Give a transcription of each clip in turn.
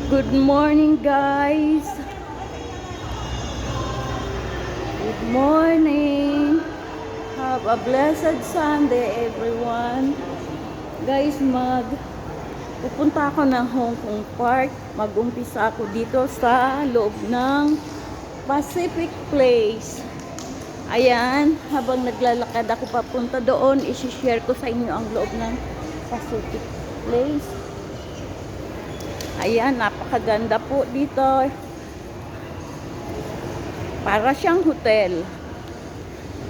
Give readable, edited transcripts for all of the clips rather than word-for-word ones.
Good morning, guys. Good morning. Have a blessed Sunday, everyone. Guys, pupunta ako ng Hong Kong Park. Mag-umpisa ako dito sa loob ng Pacific Place. Ayan, habang naglalakad ako papunta doon, isi-share ko sa inyo ang loob ng Pacific Place. Ayan, napakaganda po dito. Para siyang hotel.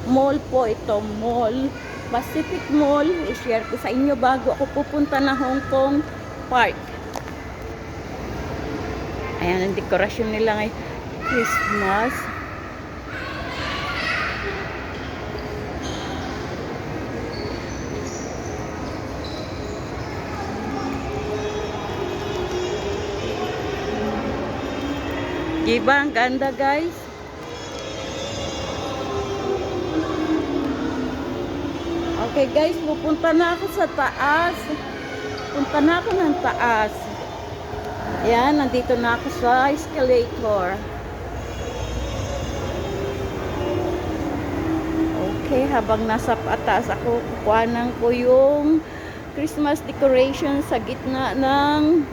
Mall po ito, mall. Pacific Mall. I-share ko sa inyo bago ako pupunta na Hong Kong Park. Ayan, ang dekorasyon nila ngayon. Christmas. Diba? Ang ganda, guys. Okay, guys. Pupunta na ako sa taas. Punta na ako ng taas. Ayan, nandito na ako sa escalator. Okay, habang nasa pataas ako, kukuhanan ko yung Christmas decoration sa gitna ng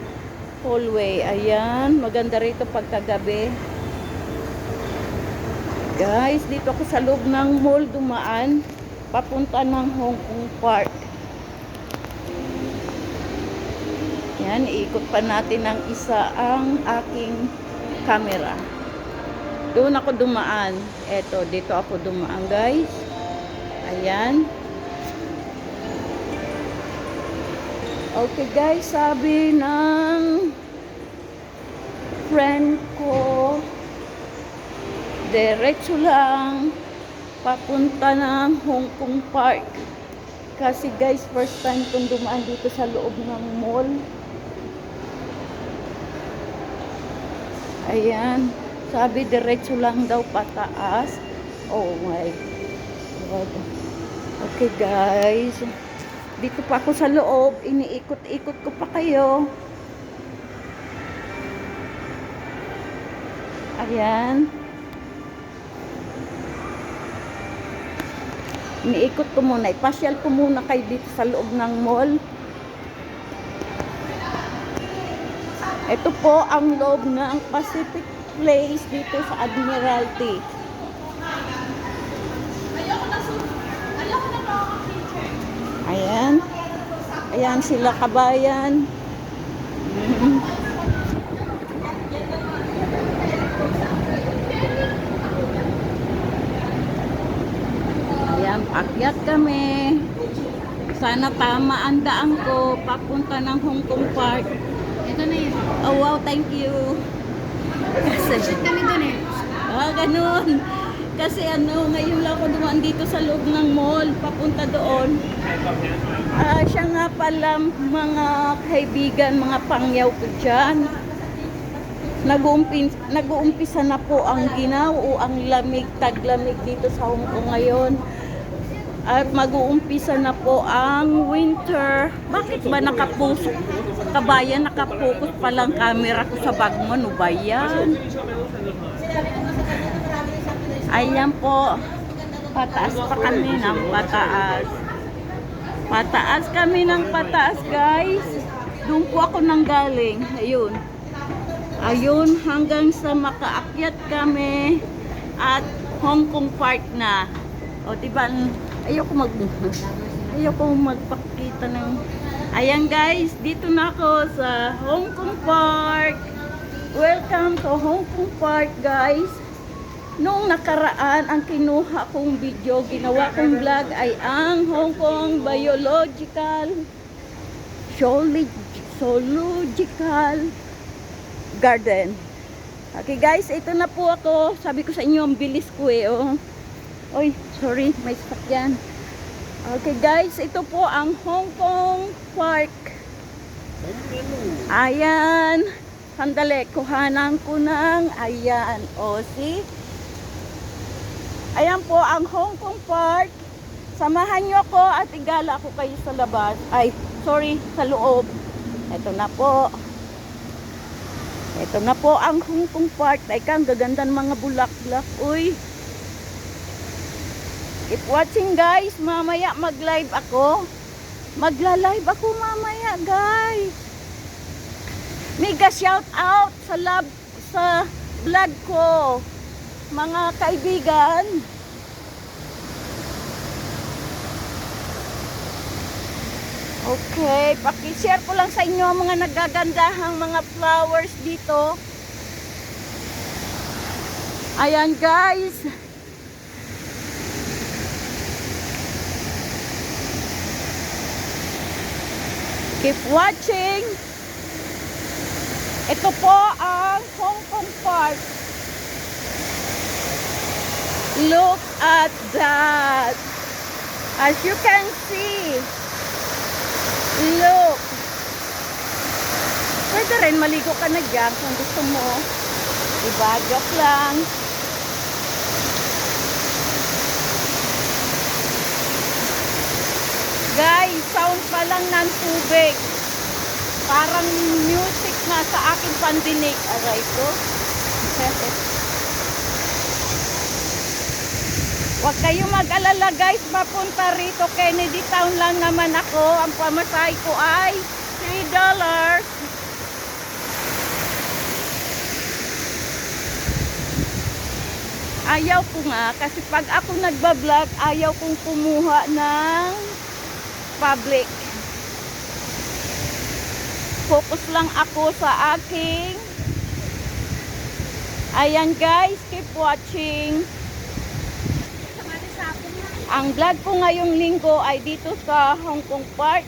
hallway. Ayan, maganda rito pagkagabi. Guys, dito ako sa loob ng mall dumaan, papunta ng Hong Kong Park. Yan, iikot pa natin ng isa ang aking camera. Doon ako dumaan. Eto, dito ako dumaan, guys. Ayan. Okay, guys, sabi ng friend ko, diretso lang papunta ng Hong Kong Park. Kasi, guys, first time kong dumaan dito sa loob ng mall. Ayan, sabi diretso lang daw pataas. Oh my God. Okay, guys, dito pa ako sa loob, iniikot-ikot ko pa kayo. Ayan. Iniikot ko muna, ipasyal ko muna kayo dito sa loob ng mall. Ito po ang loob ng Pacific Place dito sa Admiralty. Ayan. Ayan sila, kabayan. Ayan, paakyat kami. Sana tama ang daan ko papunta ng Hong Kong Park. Ito na yun. Oh wow, thank you. Kasi Kami doon eh. ganun. Kasi ngayon lang ako dumaan dito sa loob ng mall, papunta doon. Siya nga pala, mga kaibigan, mga pangyaw ko dyan. Nag-uumpisa na po ang ginaw o ang lamig, taglamig dito sa Hong Kong ngayon. At mag-uumpisa na po ang winter. Bakit ba nakapokus? Kabayan, nakapokus pa lang camera ko sa bag mo. Ano ba yan? Ayan po. Pataas pa kami ng pataas. Pataas kami ng pataas, guys. Doon po ako nanggaling. Ayun. Ayun, hanggang sa makaakyat kami at Hong Kong Park na. O, diba? Ayoko magpakita ng... Ayan, guys. Dito na ako sa Hong Kong Park. Welcome to Hong Kong Park, guys. Noong nakaraan, ang kinuha kong video, ginawa kong vlog ay ang Hong Kong Biological Zoological Garden. Okay, guys, ito na po ako. Sabi ko sa inyo, ang bilis ko eh. Oh. Oy, sorry, may sakyan. Okay, guys, ito po ang Hong Kong Park. Ayan. Sandali, kuhanan ko ng ayan. O, see? Ayan po ang Hong Kong Park. Samahan nyo ako at igala ko kayo sa labas. Ay, sorry, sa loob. Ito na po. Ito na po ang Hong Kong Park. Teka, ang gaganda ng mga bulaklak. Uy. Keep watching guys. Mamaya mag-live ako. Magla-live ako mamaya guys. Mega shout out sa vlog ko. Mga kaibigan. Okay, paki-share ko lang sa inyo ang mga nagagandahang mga flowers dito. Ayan guys. Keep watching. Ito po ang Hong Kong Park. Look at that. As you can see. Look. Pwede rin maligo ka na dyan kung gusto mo. Diba? Joke lang. Guys, sound pa lang ng tubig. Parang music na sa aking pandinig. Aray ko. Huwag kayong mag-alala guys, papunta rito. Kennedy Town lang naman ako. Ang pamasahe ko ay $3. Ayaw ko nga, kasi pag ako nagbablog, ayaw kong kumuha ng public. Focus lang ako sa aking. Ayan guys, keep watching. Ang vlog ko ngayong linggo ay dito sa Hong Kong Park.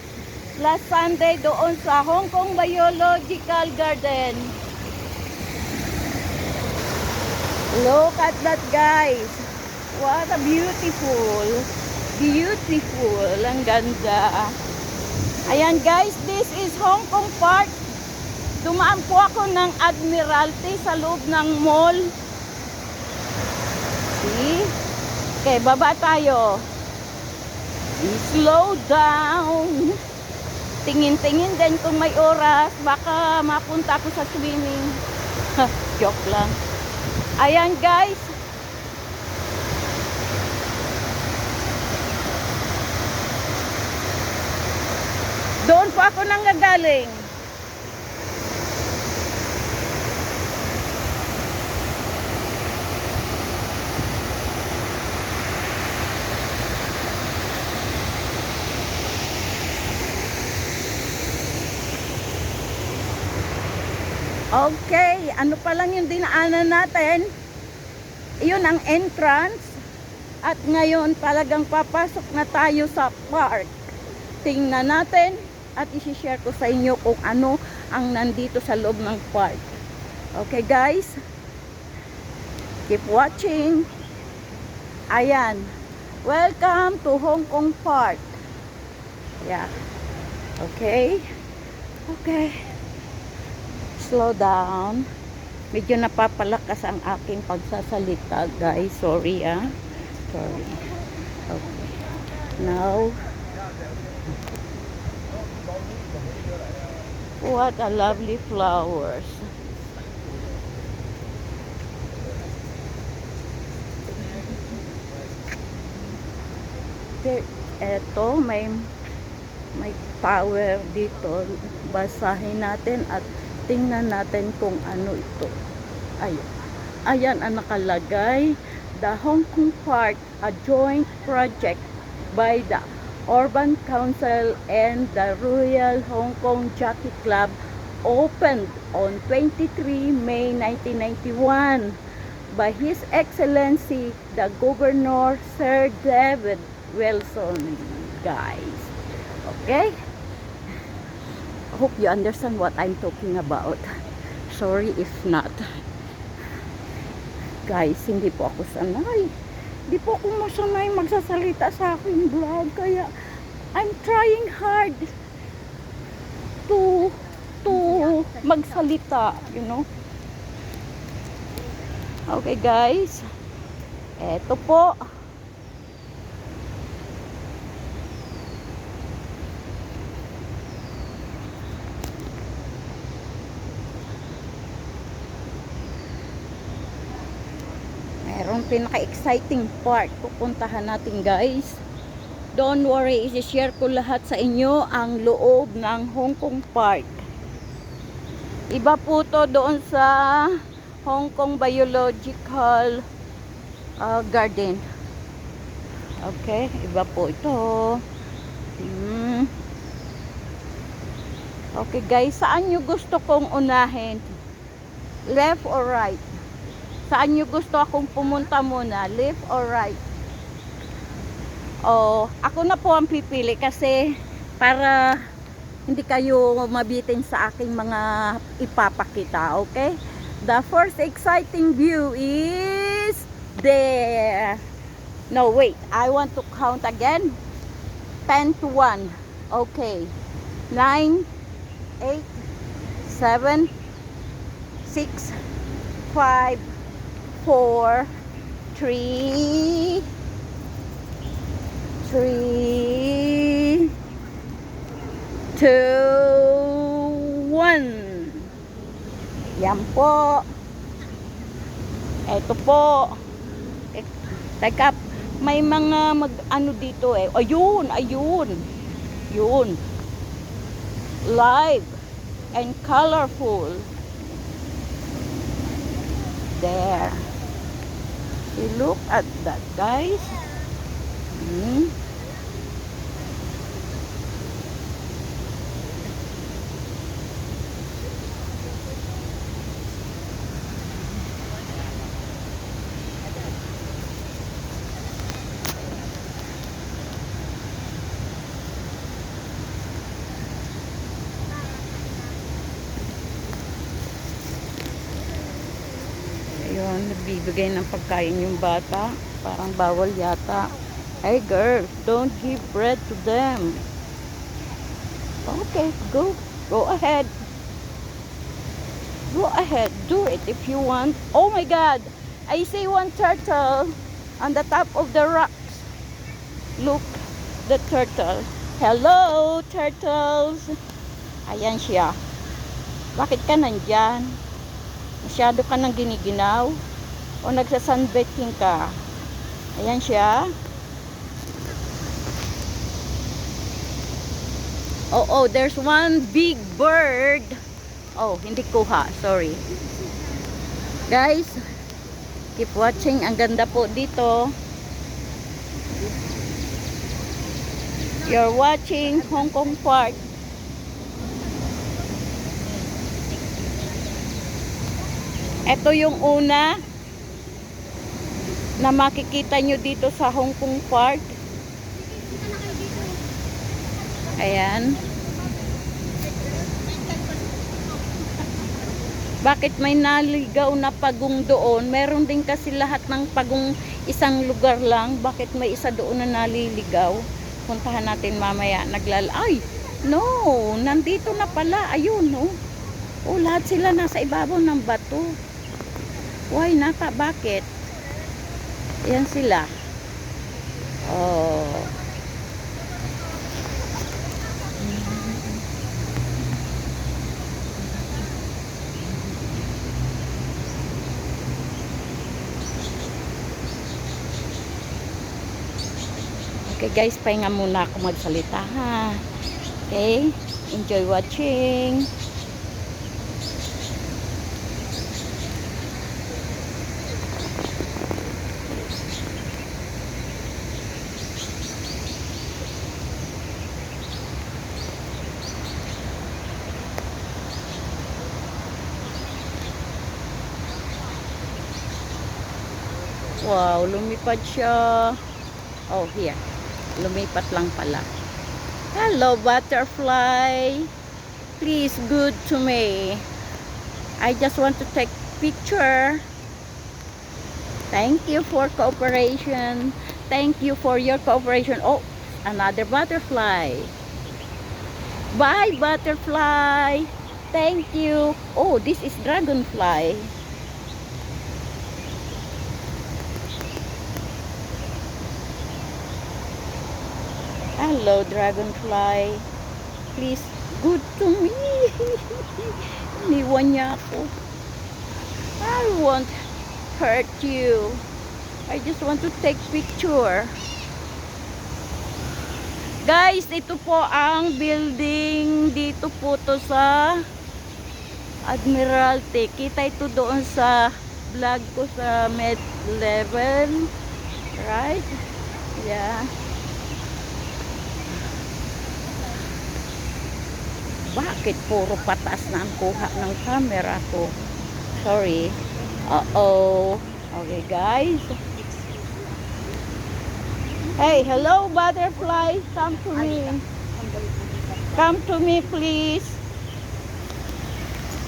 Last Sunday doon sa Hong Kong Biological Garden. Look at that guys. What a beautiful. Beautiful. Ang ganda. Ayan guys, this is Hong Kong Park. Dumaan po ako ng Admiralty sa loob ng mall. See? Okay, baba tayo. Slow down. Tingin-tingin din kung may oras. Baka mapunta ako sa swimming. Joke lang. Ayan guys. Doon po ako nanggagaling. Okay, ano pa lang yung dinaanan natin? Yun ang entrance. At ngayon talagang papasok na tayo sa park. Tingnan natin at isi-share ko sa inyo kung ano ang nandito sa loob ng park. Okay guys? Keep watching. Ayan. Welcome to Hong Kong Park. Yeah. Okay. Okay. Slow down. Medyo napapalakas ang aking pagsasalita, guys. Sorry, ah. Sorry. Okay. Now, what a lovely flowers. Okay, eto, may tower dito. Basahin natin at tingnan natin kung ano ito. Ayan. Ayan ang nakalagay. The Hong Kong Park, a joint project by the Urban Council and the Royal Hong Kong Jockey Club, opened on 23 May 1991 by His Excellency the Governor Sir David Wilson. Guys. Okay? Hope you understand what I'm talking about. Sorry if not. Guys, hindi po ako sanay. Hindi po ako masanay magsasalita sa aking vlog. Kaya, I'm trying hard to magsalita, you know. Okay, guys. Eto po. merong pinaka-exciting part pupuntahan natin guys. Don't worry, isi-share ko lahat sa inyo ang loob ng Hong Kong Park. Iba po to doon sa Hong Kong Biological Garden. Okay, iba po ito. Okay guys, saan nyo gusto kong unahin? Left or right? Saan nyo gusto akong pumunta muna? Left or right? Ako na po ang pipili kasi para hindi kayo mabitin sa aking mga ipapakita, okay? The first exciting view is there. No, wait. I want to count again. 10 to 1. Okay. 9, 8, 7, 6, 5, 4, 3, 2, 1. Yan po. Ito po. Teka, may mga ano dito eh. Ayun. Yun. Live and colorful. There. You look at that, guys. Ayun, nagbibigay ng pagkain yung bata. Parang bawal yata. Hey girl, don't give bread to them. Okay, go ahead. Go ahead, do it if you want. Oh my God, I see one turtle on the top of the rocks. Look, the turtle. Hello, turtles. Ayan siya. Bakit ka nandyan? Masyado ka nang giniginaw? O nagsa-sunbathing ka? Ayan siya. Oh, there's one big bird. Oh, hindi kuha. Sorry. Guys, keep watching. Ang ganda po dito. You're watching Hong Kong Park. Ito yung una na makikita nyo dito sa Hong Kong Park. Ayan. Bakit may naligaw na pagong doon? Meron din kasi lahat ng pagong isang lugar lang. Bakit may isa doon na naliligaw? Puntahan natin mamaya. Ay, no, nandito na pala. Ayun, no. Oh, lahat sila nasa ibabaw ng bato. Why nata? Bakit? Ayan sila. Oh. Okay guys, pahinga muna ako magsalita ha. Okay, enjoy watching. Wow, lumipad siya. Oh, here. Lumipat lang pala. Hello, butterfly. Please, good to me. I just want to take picture. Thank you for cooperation. Thank you for your cooperation. Oh, another butterfly. Bye, butterfly. Thank you. Oh, this is dragonfly. Hello, dragonfly. Please, good to me. Iniwan niya ako. I won't hurt you. I just want to take picture. Guys, ito po ang building. Dito po to sa Admiralty. Kita ito doon sa vlog ko sa Med Level. Right? Yeah. Bakit puro patas na ang kuha ng camera ko? Sorry. Uh-oh. Okay, guys. Hey, hello, butterfly. Come to me. Come to me, please.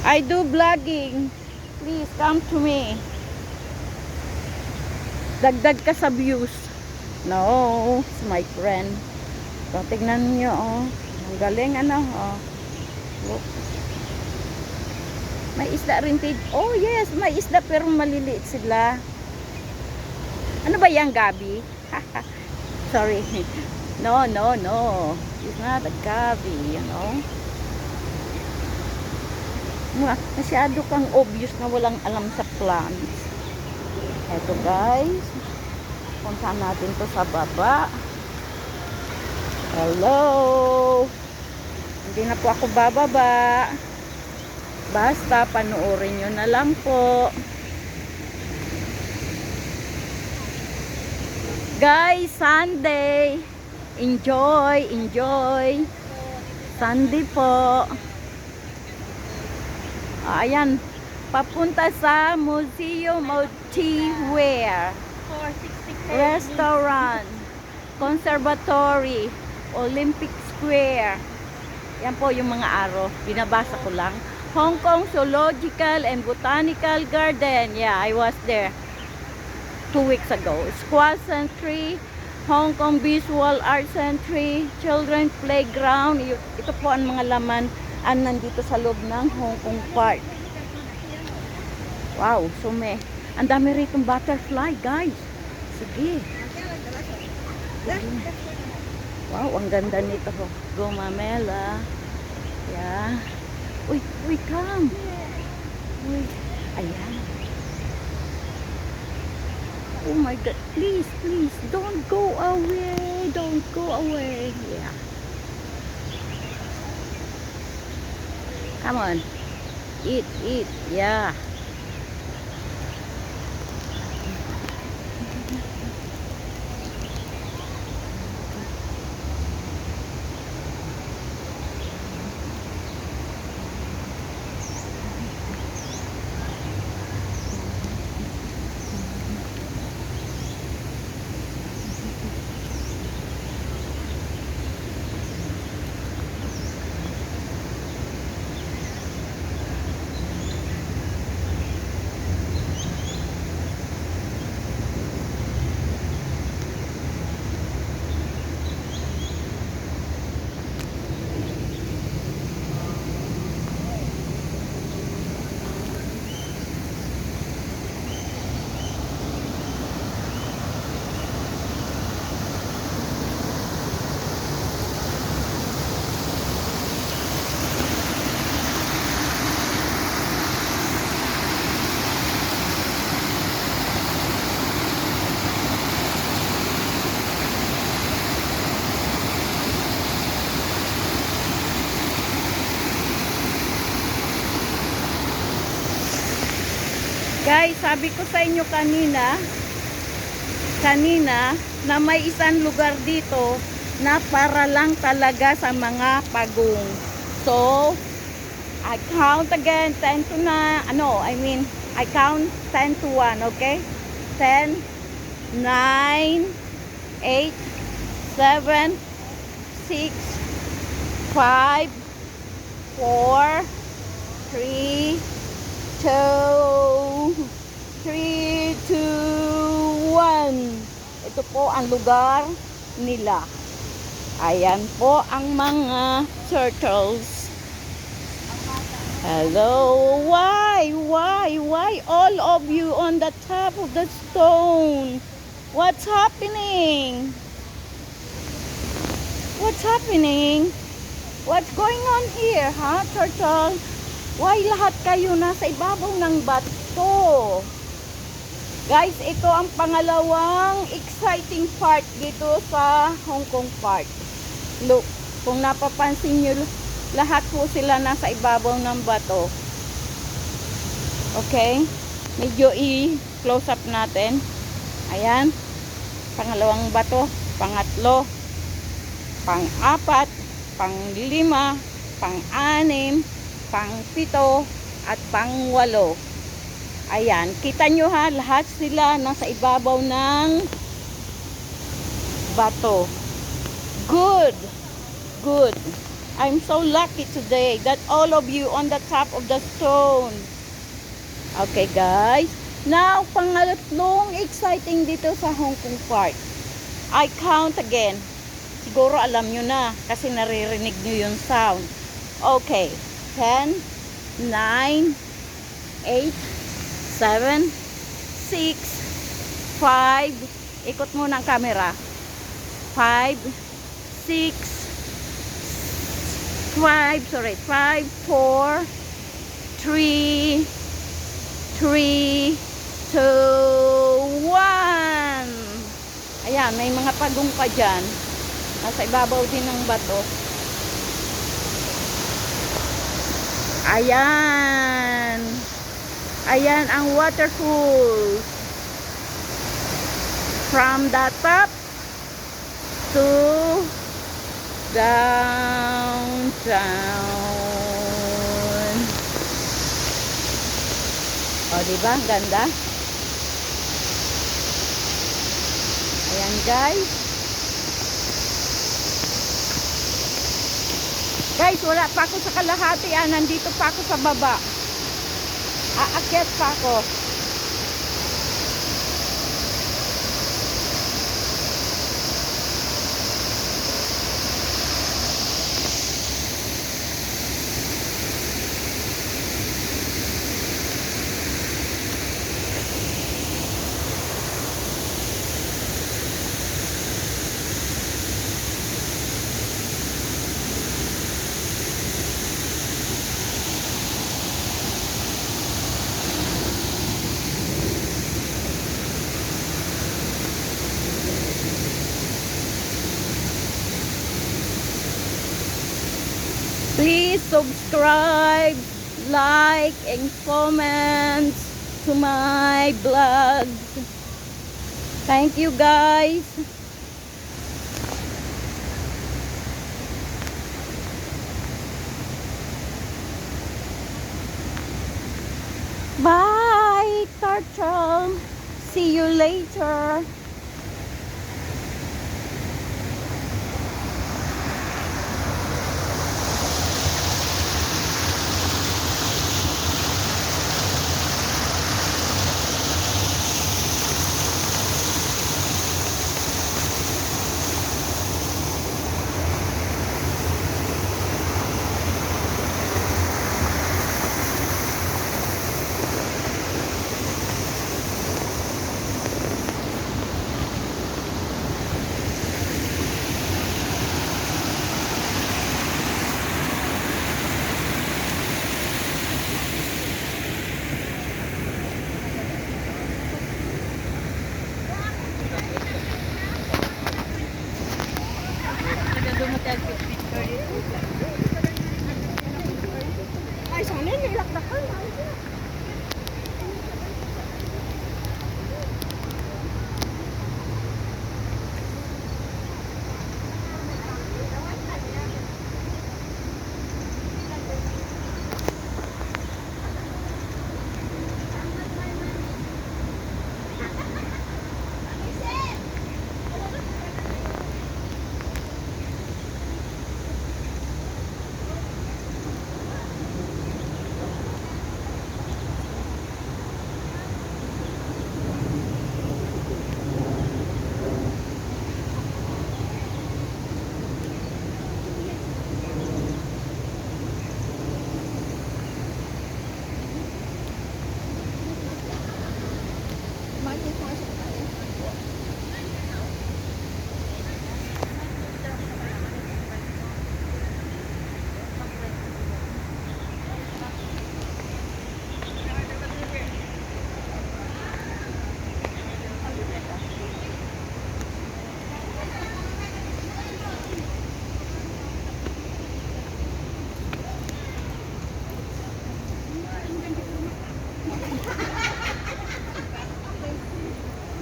I do vlogging. Please, come to me. Dagdag ka sa views. No, it's my friend. So, tignan nyo, oh. Ang galing, ano, oh. Look. May isda rin, oh, yes, may isda, pero maliliit sila. Ano ba yan, Gabi? Sorry. No. It's not a gabi, you know. Masyado kang obvious na walang alam sa plants. Eto, guys. Punta natin to sa baba. Hello. Hindi na po ako bababa. Basta panoorin nyo na lang po. Guys, Sunday. Enjoy. Sunday po. Ayan. Papunta sa Museum of Tea Ware. Restaurant. Conservatory. Olympic Square. Yan po yung mga araw. Binabasa ko lang. Hong Kong Zoological and Botanical Garden. Yeah, I was there 2 weeks ago. Squall Century, Hong Kong Visual Art Century, Children's Playground. Ito po ang mga laman ang nandito sa loob ng Hong Kong Park. Wow, sume. Ang dami ritong butterfly, guys. Sige. Wow, ang ganda nito. Gumamela. Yeah. Uy, come. Uy, ayan. Oh my God, please, don't go away, yeah. Come on, eat, yeah. Guys, sabi ko sa inyo kanina na may isang lugar dito na para lang talaga sa mga pagong. So, I count again 10 to 9, I count 10 to 1, okay? 10, 9, 8, 7, 6, 5, 4, 3, 2, 1. Ito po ang lugar nila. Ayan po ang mga turtles. Hello. Why all of you on the top of the stone? What's happening? What's going on here, huh, turtle? Why lahat kayo nasa ibabaw ng bato? Guys, ito ang pangalawang exciting part dito sa Hong Kong Park. Look, kung napapansin nyo, lahat po sila nasa ibabaw ng bato. Okay? Medyo i-close up natin. Ayan. Pangalawang bato. Pangatlo. Pang-apat. Pang-lima. Pang-anim. Pang-pito. At pang-walo. Ayan. Kita nyo ha, lahat sila nasa ibabaw ng bato. Good. Good. I'm so lucky today that all of you on the top of the stone. Okay guys. Now, pangatlong exciting dito sa Hong Kong Park. I count again. Siguro alam nyo na kasi naririnig nyo yung sound. Okay. 10, 9, 8, 7, 6, 5. Ikot mo ng camera. 5, 6, 5, 4, 3, 3, 2, 1. Ayan, may mga pagong pa dyan. Nasa ibabaw din ng bato. Ayan. Ayan ang waterfall. From the top to downtown. O, diba? Ganda. Ayan, guys. Guys, wala pa ako sa kalahati. Nandito pa ako sa baba. Aakyat pa ako. Please subscribe, like, and comment to my vlog. Thank you guys. Bye, turtle. See you later.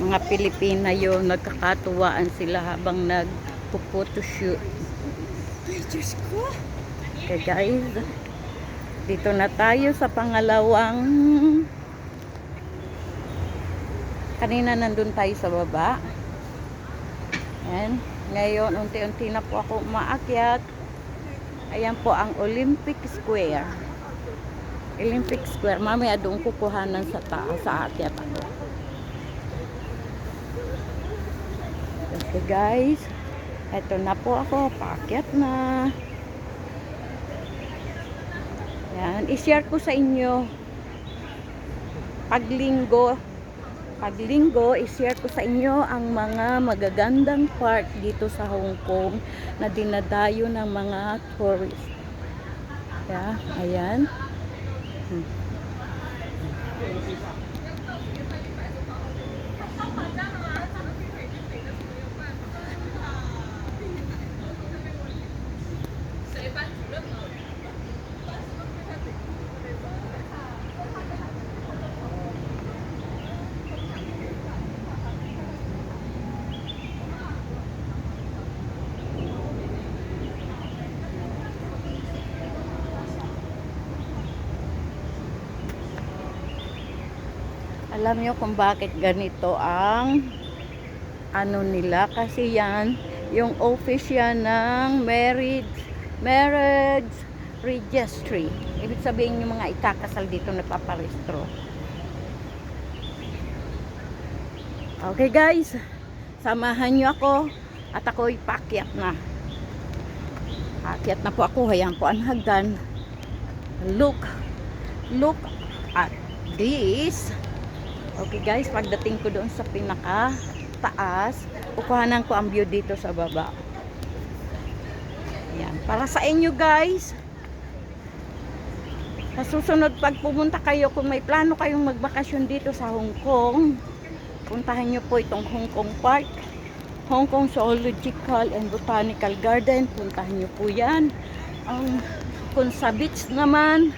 Mga Pilipina yun, nagkakatuwaan sila habang nagpo-photoshoot. Ay, Diyos ko! Okay guys, dito na tayo sa pangalawang. Kanina nandun tayo sa baba. Ayan. Ngayon, unti-unti na po ako umaakyat. Ayan po ang Olympic Square. Olympic Square. Mamaya doon kukuhanan sa taas sa akyat ako. Okay guys. Ito na po ako. Paakyat na. Ayan. I-share ko sa inyo. Paglinggo, i-share ko sa inyo ang mga magagandang park dito sa Hong Kong na dinadayo ng mga tourist. Yeah, ayan. Alam nyo kung bakit ganito ang ano nila, kasi yan yung office yan ng marriage registry. Ibig sabihin yung mga ikakasal dito nagpaparehistro. Okay guys, samahan nyo ako at ako'y paakyat na. Paakyat na po ako. Hayaan po ang hagdan. Look at this. Okay guys, pagdating ko doon sa pinaka taas, kukuhanan ko ang view dito sa baba. Ayan, para sa inyo guys. Sa susunod pag pumunta kayo, kung may plano kayong magbakasyon dito sa Hong Kong, puntahan nyo po itong Hong Kong Park, Hong Kong Zoological and Botanical Garden. Puntahan nyo po yan. Kung sa beach naman,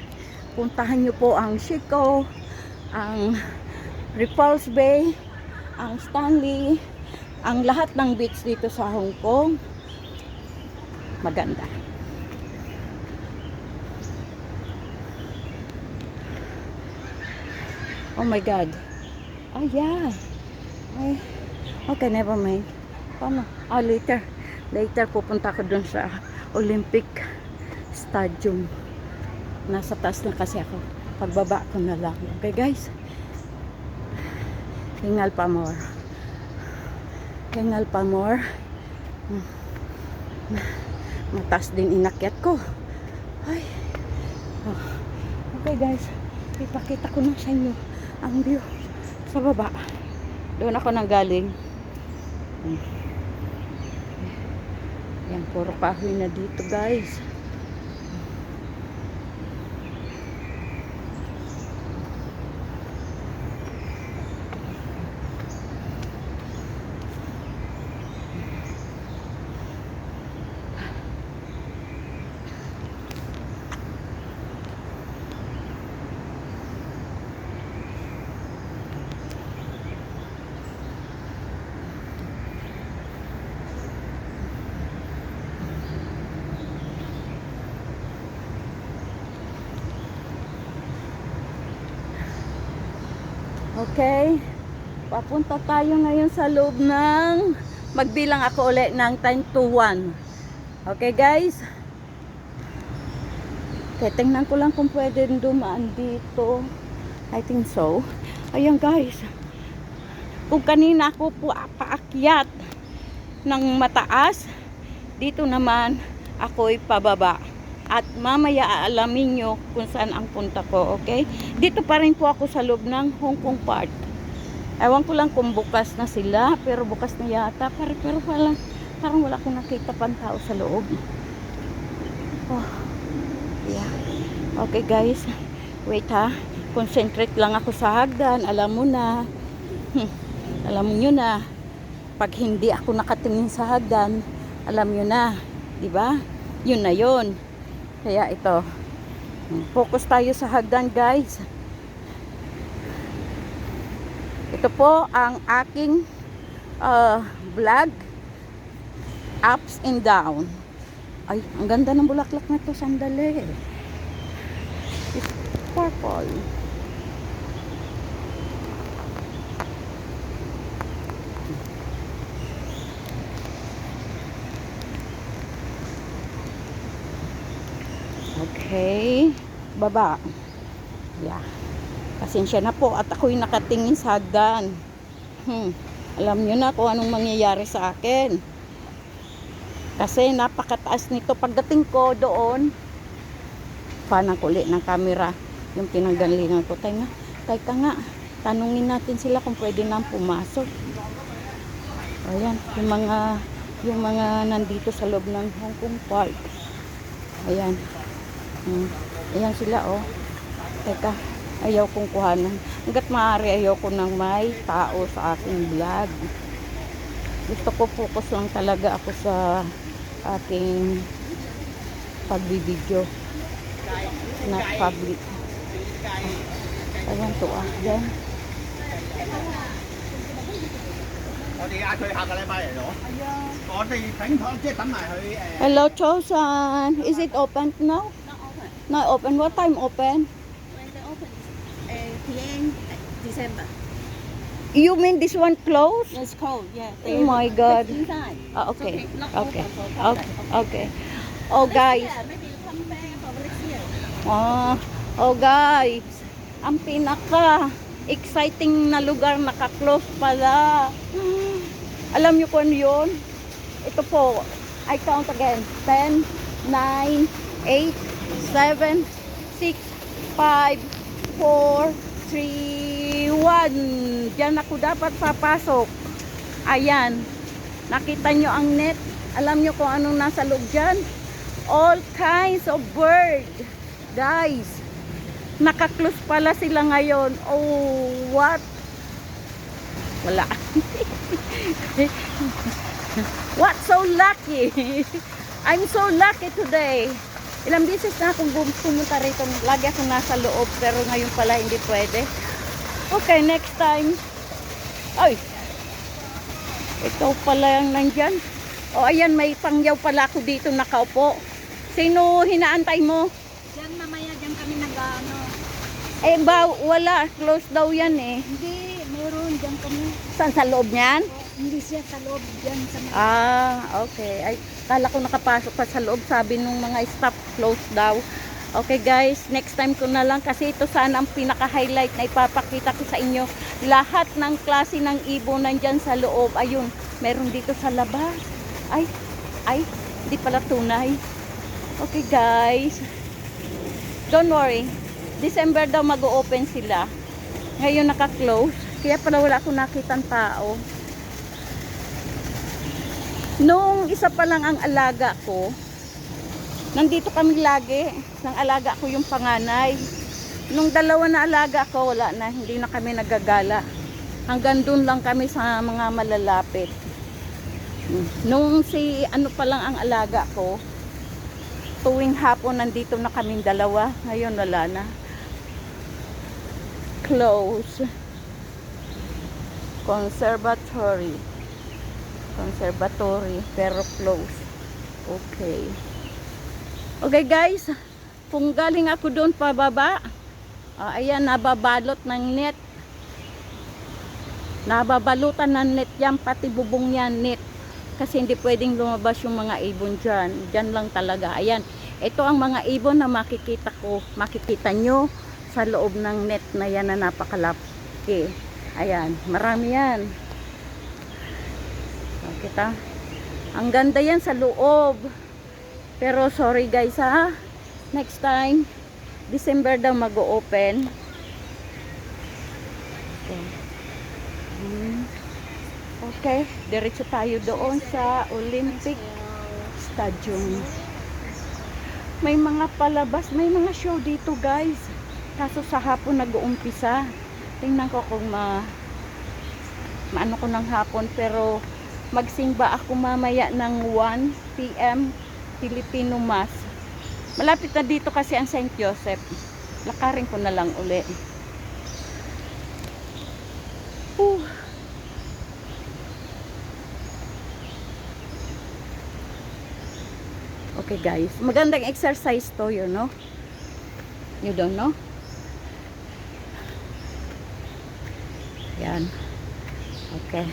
puntahan nyo po ang Sico, ang Repulse Bay, ang Stanley, ang lahat ng beach dito sa Hong Kong. Maganda. Oh my God. Oh yeah. Ay, okay, never mind. Paano? Oh, later. Later pupunta ko dun sa Olympic Stadium. Nasa taas na kasi ako. Pagbaba ko na lang. Okay guys? Hingal pa more. Hingal pa more. Mataas din inakyat ko. Ay. Oh. Okay guys. Ipakita ko na sa inyo ang view sa baba. Doon ako nang galing. Yan, puro kahoy na dito guys. Okay, papunta tayo ngayon sa loob ng, magbilang ako ulit ng 10 to 1. Okay guys, okay, tingnan ko lang kung pwede dumaan dito. I think so. Ayan guys, kung kanina ako po paakyat ng mataas, dito naman ako'y pababa. At mamaya aalamin nyo kung saan ang punta ko, okay? Dito pa rin po ako sa loob ng Hong Kong Park. Ewan ko lang kung bukas na sila, pero bukas na yata. Pero parang wala akong nakita pang tao sa loob. Oh, yeah. Okay guys, wait ha. Concentrate lang ako sa hagdan. Alam mo na. Alam nyo na. Pag hindi ako nakatingin sa hagdan, alam nyo na. Diba? Yun na yun. Kaya ito, focus tayo sa hagdan guys. Ito po ang aking vlog, ups and down. Ay, ang ganda ng bulaklak na to, sandali. It's purple. Okay, baba. Yeah. Pasensya na po at ako'y nakatingin sa hagdan. Alam nyo na kung anong mangyayari sa akin. Kasi napakataas nito. Pagdating ko doon, panang kuli ng camera. Yung pinanggalingan ko. Teka nga, tanungin natin sila kung pwede nang pumasok. Ayan, yung mga nandito sa loob ng Hong Kong Park. Ayan. Ayan sila, oh. Teka, ayaw kong kuhanan. Hanggat maaari, ayaw ko nang may tao sa aking vlog. Gusto ko focus lang talaga ako sa aking pagbibideo. Not public. Ayan to, Then. Hello, Chosan. Is it open now? Not open. What time open? When they open, PM December. You mean this one closed? It's cold, yeah. Oh my God. Inside. Okay. Not Okay. open for Okay. public. Okay. Oh, guys. Yeah, maybe come back for next year. Oh, guys. Ang pinaka exciting na lugar naka-close pala. Alam niyo kung ano yun? Ito po. I count again. 10, 9, 8, 7, 6, 5, 4, 3, 1. Diyan ako dapat papasok. Ayan. Nakita nyo ang net. Alam nyo kung anong nasa loob dyan? All kinds of bird. Guys, naka-close pala sila ngayon. Oh, what? Wala. What so lucky? I'm so lucky today. Ilang beses na akong pumunta rito. Lagi akong nasa loob. Pero ngayon pala hindi pwede. Okay, next time. Ay! Ito pala yung nandyan. O ayan, may pangyaw pala ako dito nakaupo. Sino hinaantay mo? Diyan mamaya, diyan kami nag-ano. Eh wala. Close daw yan eh. Hindi, meron diyan kami. Saan, sa loob niyan? Hindi siya sa loob diyan sa Okay. Ay, kala ko nakapasok pa sa loob. Sabi nung mga staff, close daw. Okay guys, next time ko na lang kasi ito sana ang pinaka-highlight na ipapakita ko sa inyo. Lahat ng klase ng ibon nandyan sa loob. Ayun, meron dito sa labas. Ay, hindi pala tunay. Okay guys. Don't worry. December daw mag-o-open sila. Ngayon naka-close. Kaya pala wala akong nakitang tao. Nung isa pa lang ang alaga ko, nandito kami lagi. Nang alaga ko yung panganay. Nung dalawa na alaga ko, wala na. Hindi na kami nagagala. Hanggang dun lang kami sa mga malalapit. Nung si ano pa lang ang alaga ko, tuwing hapon nandito na kaming dalawa. Ngayon wala na. Close. Conservatory. Pero close. Okay. Okay guys, kung galing ako doon pababa, ayan, nababalot ng net. Nababalutan ng net yan, pati bubong yan, net. Kasi hindi pwedeng lumabas yung mga ibon dyan. Dyan lang talaga. Ayan, ito ang mga ibon na makikita ko. Makikita nyo sa loob ng net na yan na napakalaki. Ayan, marami yan. Kita? Ang ganda yan sa loob. Pero sorry guys ha. Next time, December daw mag-o-open. Okay, diretso tayo doon sa Olympic Stadium. May mga palabas, may mga show dito guys. Kaso sa hapon nag-uumpisa. Tingnan ko kung maano ko ng hapon, pero magsimba ako mamaya ng 1 PM Filipino Mass. Malapit na dito kasi ang St. Joseph. Lakarin ko na lang uli. Whew. Okay guys, magandang exercise to, you know? You don't know? Yan. Okay.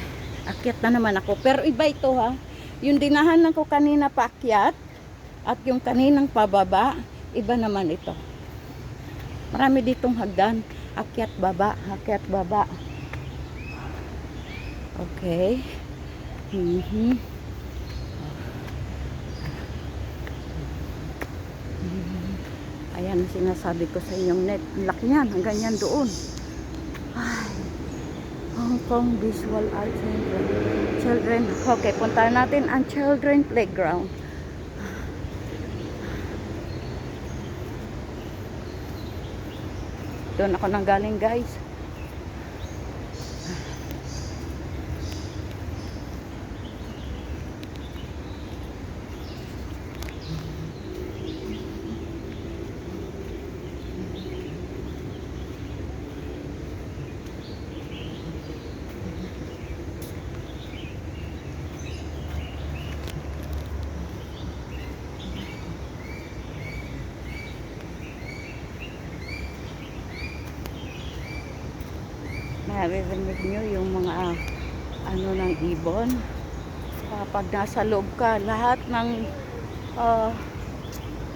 Akyat na naman ako. Pero iba ito ha. Yung dinahanan ko kanina paakyat at yung kaninang pababa, iba naman ito. Marami ditong hagdan. Akyat baba, akyat baba. Okay. Ayan ang sinasabi ko sa inyong net. Ang laki niyan, hanggang yan doon. Ay, Hong Kong Visual Arts Center. Children. Okay, puntahan natin ang children playground. Doon ako nang galing guys. Naririnig nyo yung mga ano ng ibon. Kapag nasa loob ka, lahat ng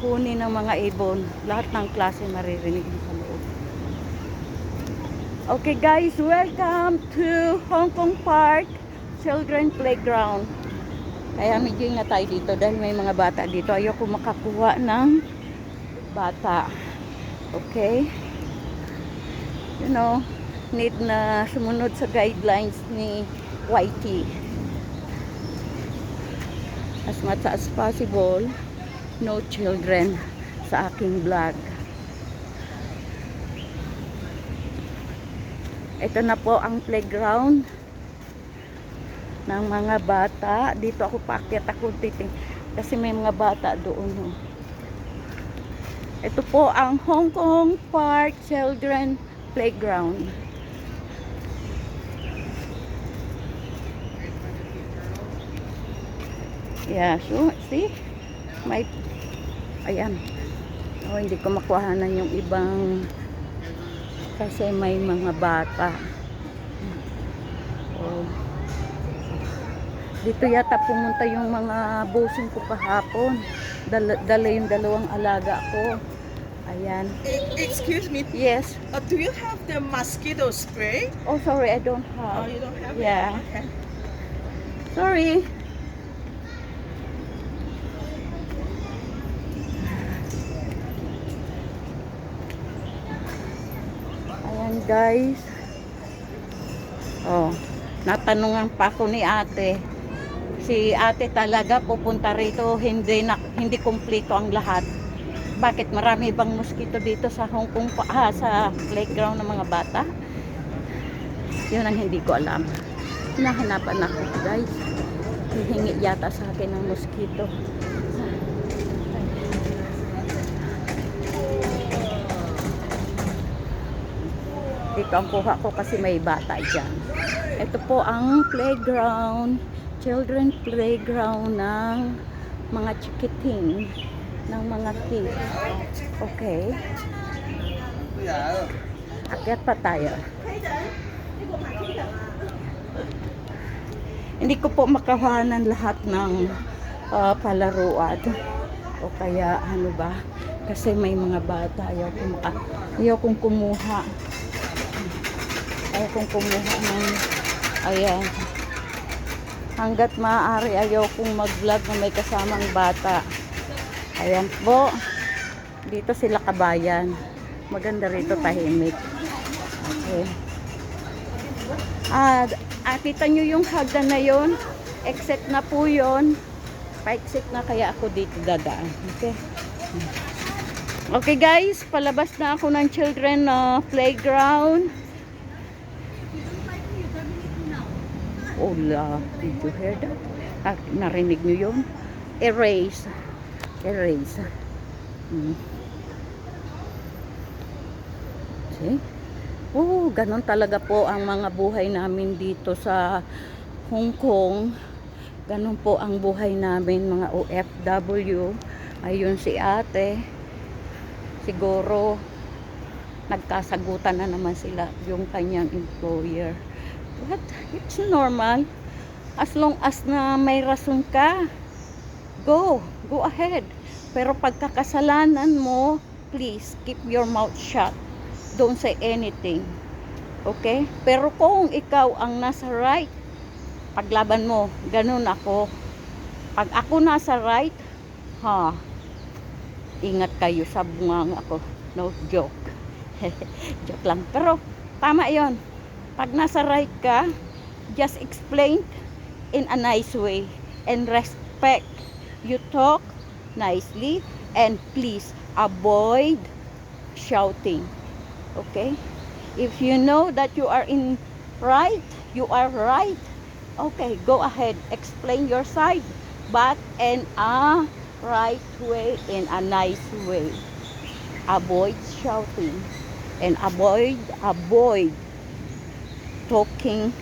huni ng mga ibon, lahat ng klase maririnig mo sa loob. Okay guys, welcome to Hong Kong Park Children Playground. Kaya medyo ingat tayo dito dahil may mga bata dito. Ayoko makakuha ng bata. Okay? You know, need na sumunod sa guidelines ni YT. As much as possible, no children sa aking vlog. Ito na po ang playground ng mga bata. Dito ako paakyat ako titing kasi may mga bata doon. Ito po ang Hong Kong Park Children Playground. Yeah, so, see? May, ayan. Oh, hindi ko makuhanan yung ibang kasi may mga bata. Oh. Dito yata pumunta yung mga bosing ko kahapon. Dala yung dalawang alaga ko. Ayan. Excuse me. Yes. Do you have the mosquito spray? Oh, sorry, I don't have. Oh, you don't have Yeah. it? Okay. Sorry. Ayan guys. Oh, natanungan pa ako ni ate. Si ate talaga pupunta rito, hindi kumpleto ang lahat. Bakit marami bang mosquito dito sa Hong Kong sa playground ng mga bata? Yun ang hindi ko alam. Hinahanapan ako guys. Hihingi yata sa akin ng mosquito. Dito ang kuha ko kasi may bata dyan. Ito po ang playground, children playground ng mga chikiting, ng mga kids. Okay. Akyat pa tayo. Hindi ko po makahanan lahat ng palaruan. O kaya ano ba? Kasi may mga bata. Ayaw kong kumuha. Ayaw kong kumuha ng ayan. Hanggat maaari ayaw kong mag-vlog na may kasamang bata. Ayan po. Dito sila kabayan. Maganda rito, tahimik. Okay. Kita nyo yung hagdan na yon. Exit na po yon. Pa-exit na kaya ako dito dadaan. Okay. Okay guys, palabas na ako ng children playground. Hola, did you hear that? Narinig nyo yun? Erase. Erase. See? Oo, ganun talaga po ang mga buhay namin dito sa Hong Kong. Ganun po ang buhay namin mga OFW. Ayun si ate. Siguro nagkasagutan na naman sila yung kanyang employer. But it's normal. As long as na may rason ka, go ahead. Pero pagkakasalanan mo, please keep your mouth shut. Don't say anything. Okay? Pero kung ikaw ang nasa right, paglaban mo. Ganun ako. Pag ako nasa right, ingat kayo sa bunganga ko. No joke. Joke lang. Pero tama 'yon. Pag nasa right ka, just explain in a nice way and respect. You talk nicely and please avoid shouting. Okay? If you know that you are in right, you are right. Okay, go ahead. Explain your side, but in a right way, in a nice way. Avoid shouting and avoid talking,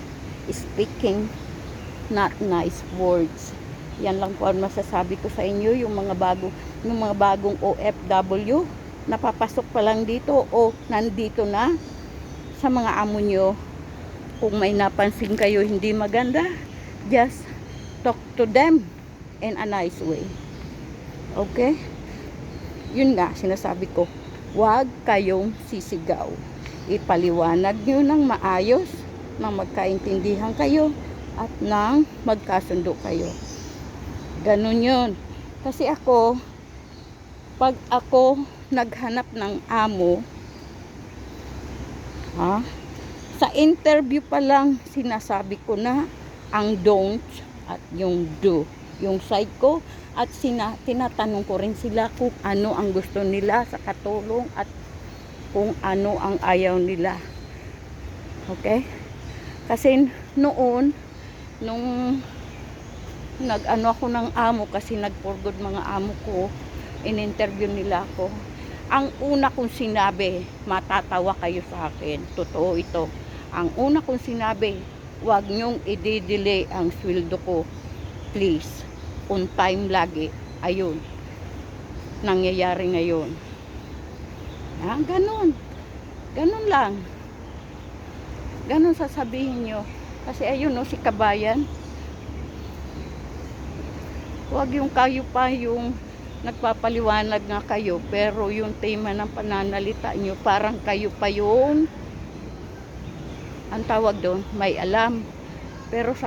speaking not nice words. Yan lang po ang masasabi ko sa inyo, yung mga bagong OFW napapasok pa lang dito o nandito na sa mga amo nyo. Kung may napansin kayo hindi maganda, just talk to them in a nice way. Okay? Yun nga, sinasabi ko, huwag kayong sisigaw. Ipaliwanag nyo ng maayos, nang magkaintindihan kayo, at nang magkasundo kayo. Ganun yun. Kasi ako, pag ako naghanap ng amo, sa interview pa lang, sinasabi ko na ang don't at yung do. Yung side ko, at tinatanong ko rin sila kung ano ang gusto nila sa katulong at kung ano ang ayaw nila. Okay? Kasi noon, nung nag-ano ako ng amo, kasi nag-forgood mga amo ko, in-interview nila ako. Ang una kong sinabi, matatawa kayo sa akin, totoo ito. Ang una kong sinabi, huwag nyong i-delay ang sweldo ko. Please, on time lagi. Ayun, nangyayari ngayon. Ganon. Ganon lang. Ganon sasabihin nyo. Kasi ayun, no, si Kabayan. Huwag yung kayo pa yung nagpapaliwanag nga kayo, pero yung tema ng pananalita nyo, parang kayo pa yung ang tawag doon, may alam. Pero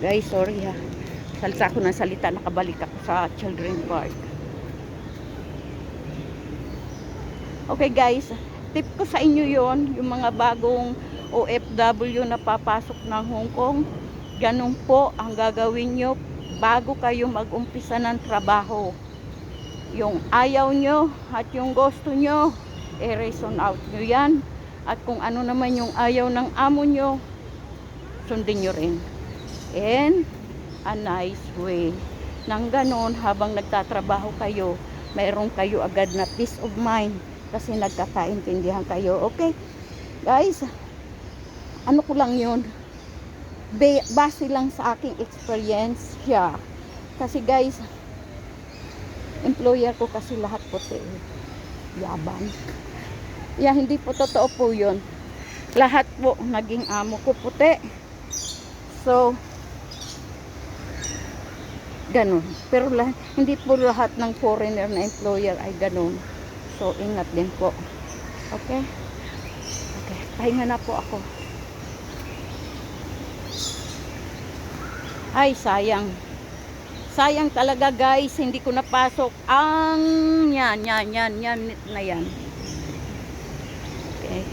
guys, sorry ha, salsa ko ng salita, nakabalik ako sa children park. Okay guys, tip ko sa inyo yon, yung mga bagong OFW na papasok ng Hong Kong, ganun po ang gagawin nyo bago kayo mag-umpisa ng trabaho. Yung ayaw nyo at yung gusto nyo, i-reason out nyo yan. At kung ano naman yung ayaw ng amo nyo, sundin nyo rin. In a nice way. Nang ganon, habang nagtatrabaho kayo, mayroon kayo agad na peace of mind kasi nagkakaintindihan kayo. Okay? Guys, ano ko lang yun? Base lang sa aking experience siya. Kasi guys, employer ko kasi lahat puti. Yaban. Hindi po totoo po yun. Lahat po naging amo ko puti. So, ganun. Pero hindi po lahat ng foreigner na employer ay ganun. So, ingat din po. Okay? Okay. Pahinga na po ako. Ay, sayang. Sayang talaga guys, hindi ko napasok ang yan na yan. Okay.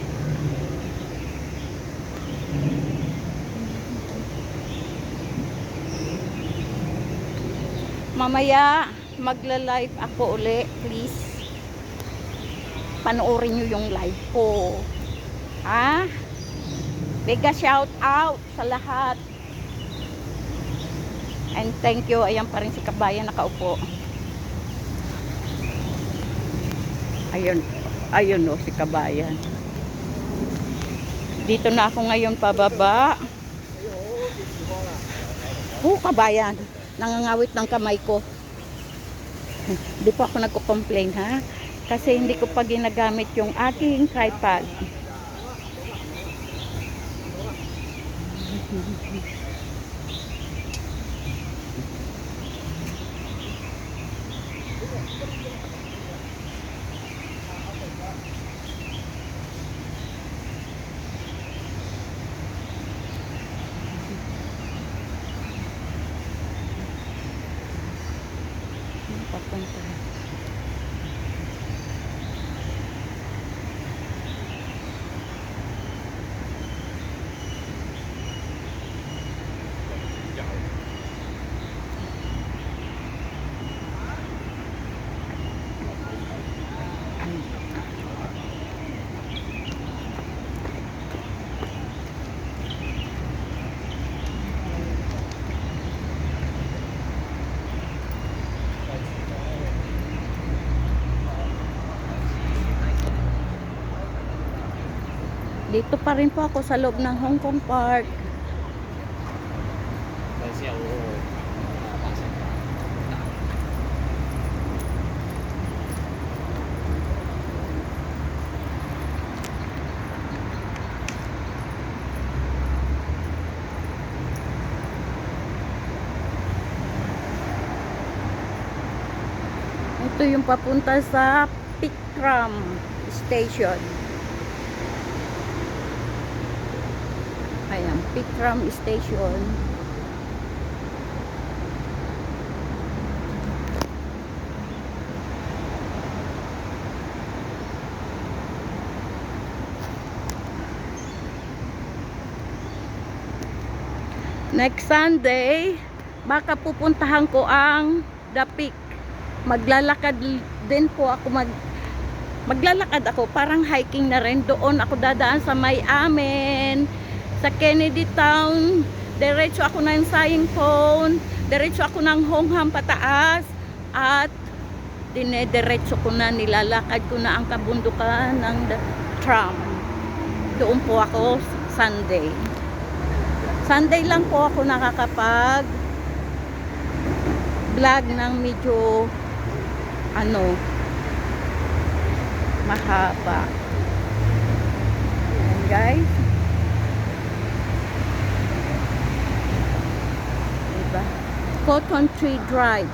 Mamaya, magla-live ako uli, please. Panoorin nyo yung live ko. Mega shout out sa lahat. And thank you. Ayan pa rin si Kabayan nakaupo. Ayun. Ayun, no, si Kabayan. Dito na ako ngayon pababa. Kabayan. Nangangawit ng kamay ko. Hindi po ako nagko-complain ha. Kasi hindi ko pa ginagamit yung aking tripod. Papunta. Dito pa rin po ako sa loob ng Hong Kong Park. Ito yung papunta sa Pikram Station. Ayan, Pikram Station. Next Sunday, baka pupuntahan ko ang The Peak. Maglalakad din po ako, maglalakad ako, parang hiking na rin. Doon ako dadaan sa may amin, sa Kennedy Town. Diretso ako ng Saying Pond, diretso ako ng Hongham pataas, at dinediretso ko na, nilalakad ko na ang kabundukan ng tram. Doon po ako Sunday. Sunday lang po ako nakakapag vlog ng medyo mahaba. Ayan guys. Diba? Cotton Tree Drive.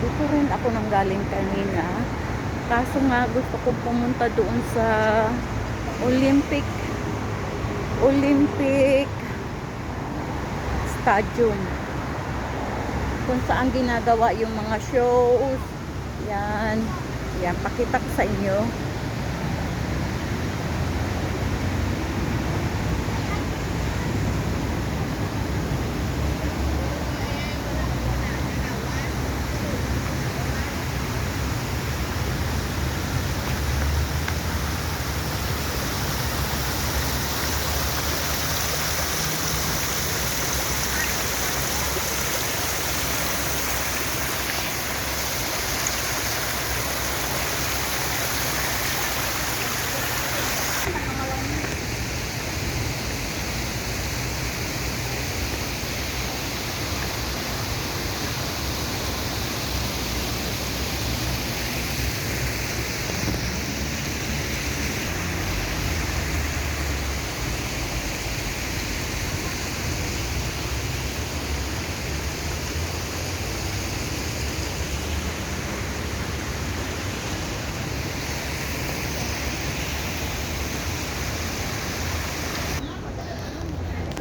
Dito rin ako nang galing kanina. Kaso nga gusto ko pumunta doon sa Olympic Stadium, kung saan ginagawa yung mga shows. Yan, pakita ko sa inyo.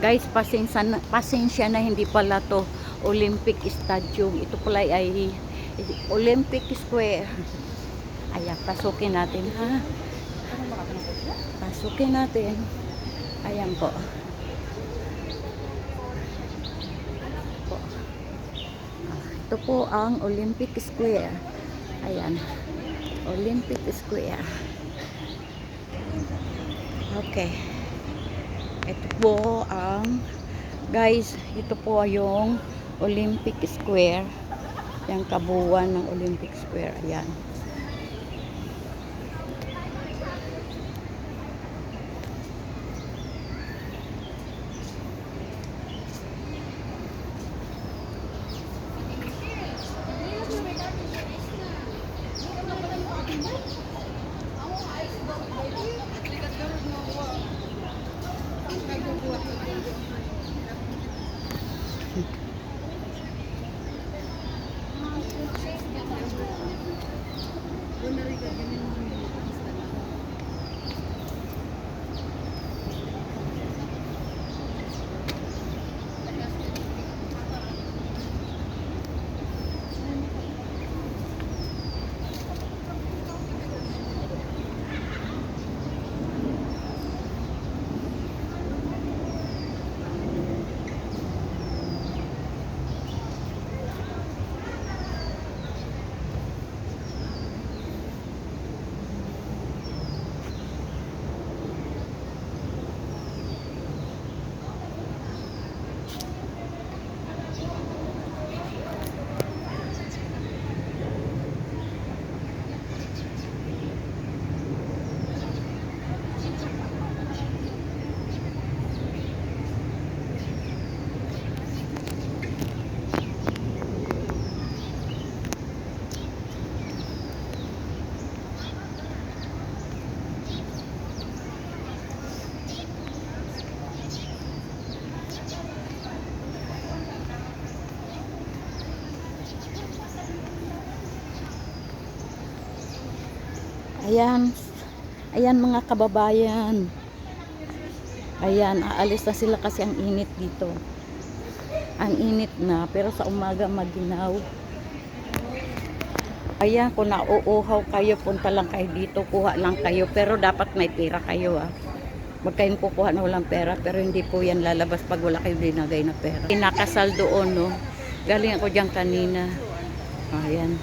Guys, pasensya na, hindi pala to Olympic Stadium. Ito pala ay Olympic Square. Ayan, pasukin natin ha. Pasukin natin. Ayan po. Ito po ang Olympic Square. Ayan. Olympic Square. Okay. Ito po ang Guys, ito po yung Olympic Square. Yung kabuuan ng Olympic Square. Ayan. Ayan. Ayan mga kababayan. Ayan, aalis na sila kasi ang init dito. Ang init na, pero sa umaga maginaw. Ayan, kung nauuhaw kayo, punta lang kayo dito, kuha lang kayo. Pero dapat may pera kayo ah. Huwag kayong kukuha na walang pera, pero hindi po yan lalabas pag wala kayo dinagay na pera. Pinakasal doon, no? Galing ako dyan kanina. Ayan.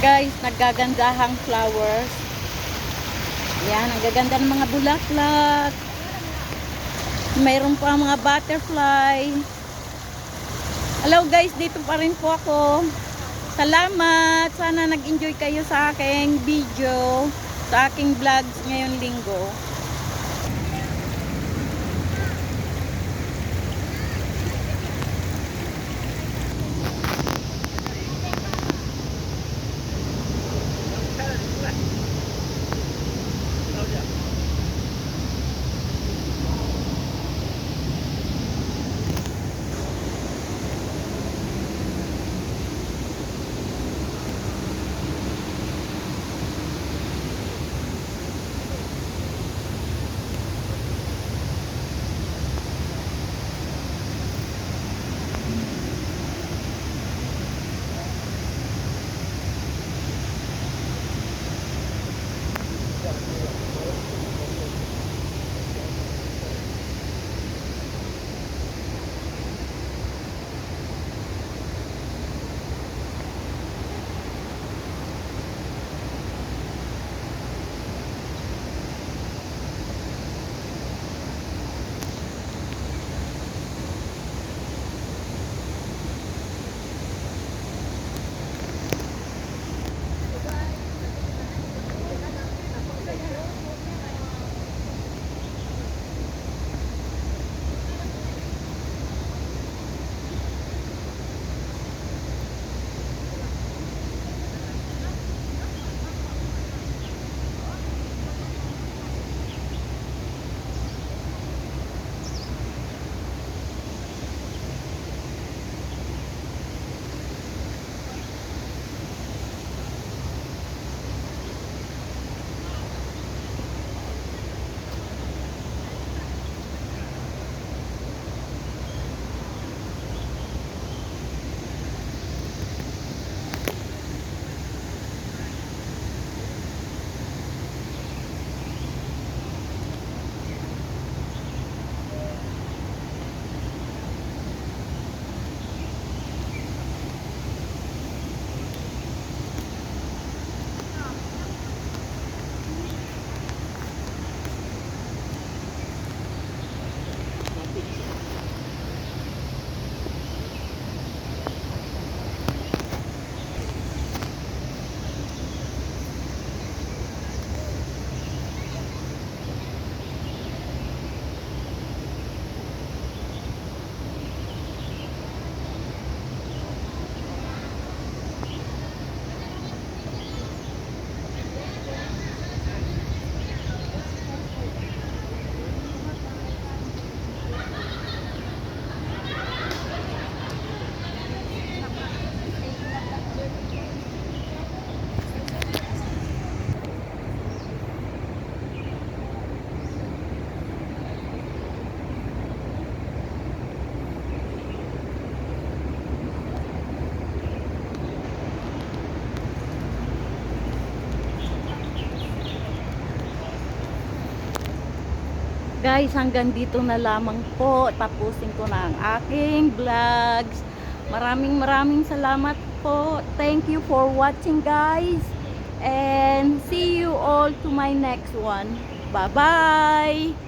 guys, naggagandahang flowers. Yan, ang gaganda ng mga bulaklak. Mayroon pa mga butterfly. Hello guys, dito pa rin po ako. Salamat. Sana nag-enjoy kayo sa aking video, sa aking vlogs ngayong linggo. Guys, hanggang dito na lamang po. Tapusin ko na ang aking vlogs. Maraming salamat po. Thank you for watching guys. And see you all to my next one. Bye-bye!